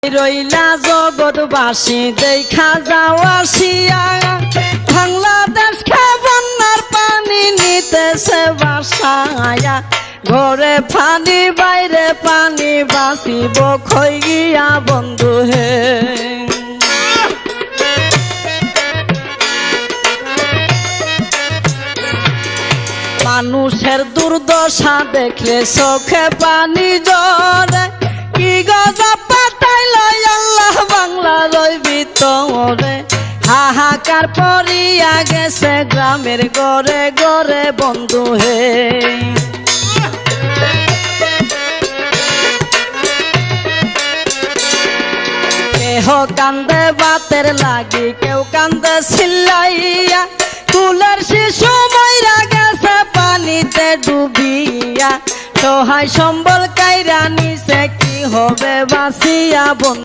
রইলা জগৎবাসী দেখা যাও আসিয়া, বাংলাদেশ বন্যার পানি নিতেছে বাসায়া। ঘরে পানি বাইরে পানি বাঁচিব খই গিয়া বন্ধু হে। মানুষের দুর্দশা দেখলে চোখে পানি ঝরে, কি গজব পাঠাইল আল্লাহ বাংলার ভিতরে। হাহাকার পড়িয়া গেছে গ্রামের ঘরে ঘরে বন্ধু হে। কেহ কান্দে বাতের লাগি, কেউ কান্দে চিল্লাইয়া, কুলের শিশু মইরা গেছে পানিতে ডুবিয়া। সহায় সম্বল কাইরা নিছে কি হবে বাঁচিয়া বন্ধু।